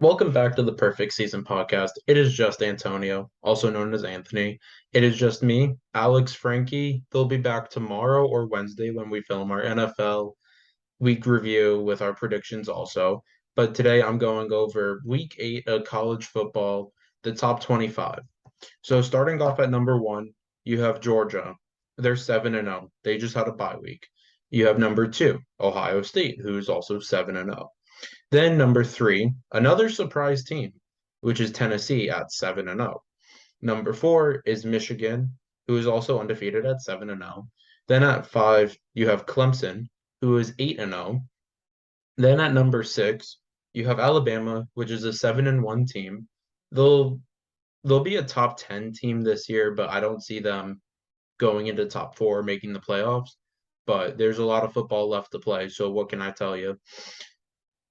Welcome back to the Perfect Season podcast. It is just Antonio, also known as Anthony. It is just me, Alex, Frankie. They'll be back tomorrow or Wednesday when we film our NFL week review with our predictions also. But today I'm going over week 8 of college football, the top 25. So starting off at number 1, you have Georgia. They're 7-0. They just had a bye week. You have number 2, Ohio State, who's also 7-0. Then number 3, another surprise team, which is Tennessee at 7-0. Number 4 is Michigan, who is also undefeated at 7-0. Then at 5, you have Clemson, who is 8-0. Then at number 6, you have Alabama, which is a 7-1 team. They'll they'll be a top 10 team this year, but I don't see them going into top 4 making the playoffs. But there's a lot of football left to play, so what can I tell you?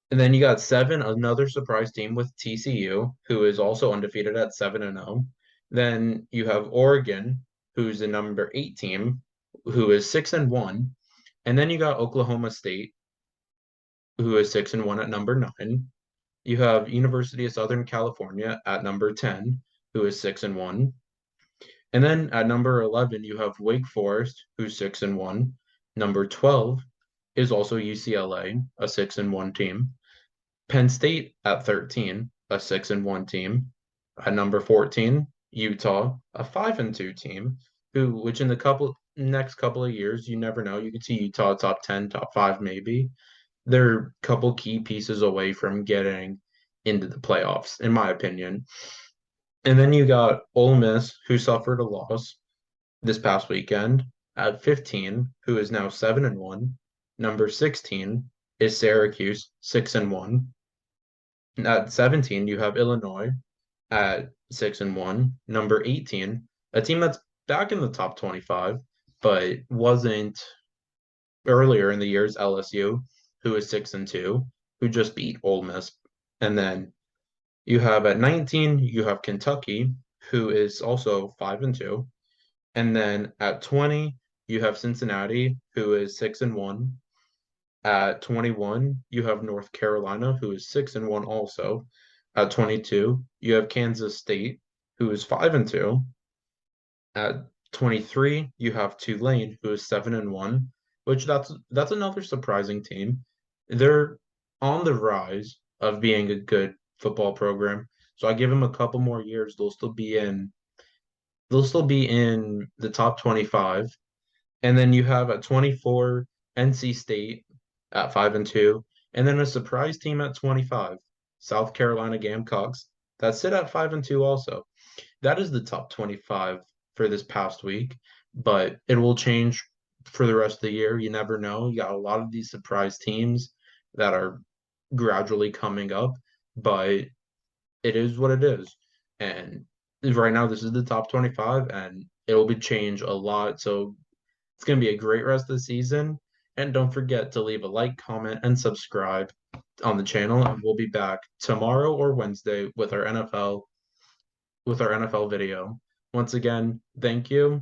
And then you got 7, another surprise team with TCU, who is also undefeated at 7-0. Then you have Oregon, who's the number 8 team, who is 6-1. And then you got Oklahoma State, who is 6-1 at number 9. You have University of Southern California at number 10, who is 6-1. And then at number 11, you have Wake Forest, who's 6-1. Number 12 is also UCLA, a 6-1 team. Penn State at 13, a 6-1 team. At number 14, Utah, a 5-2 team, which in the next couple of years, you never know. You could see Utah top 10, top 5 maybe. They're a couple key pieces away from getting into the playoffs, in my opinion. And then you got Ole Miss, who suffered a loss this past weekend at 15, who is now 7-1. Number 16 is Syracuse, 6-1. At 17, you have Illinois at 6-1. Number 18, a team that's back in the top 25, but wasn't earlier in the years, LSU, who is 6-2, who just beat Ole Miss. And then you have at 19, you have Kentucky, who is also 5-2. And then at 20, you have Cincinnati, who is 6-1. At 21, you have North Carolina, who is 6-1 also. At 22, you have Kansas State, who is 5-2. At 23, you have Tulane, who is 7-1, which that's another surprising team. They're on the rise of being a good football program. So I give them a couple more years, they'll still be in the top 25. And then you have at 24 NC State at 5-2, and then a surprise team at 25, South Carolina Gamecocks, that sit at 5-2 also. That is the top 25 for this past week, but it will change for the rest of the year. You never know. You got a lot of these surprise teams that are gradually coming up, but it is what it is. And right now, this is the top 25, and it will be change a lot. So it's going to be a great rest of the season. And don't forget to leave a like, comment, and subscribe on the channel. And we'll be back tomorrow or Wednesday with our NFL video. Once again, thank you.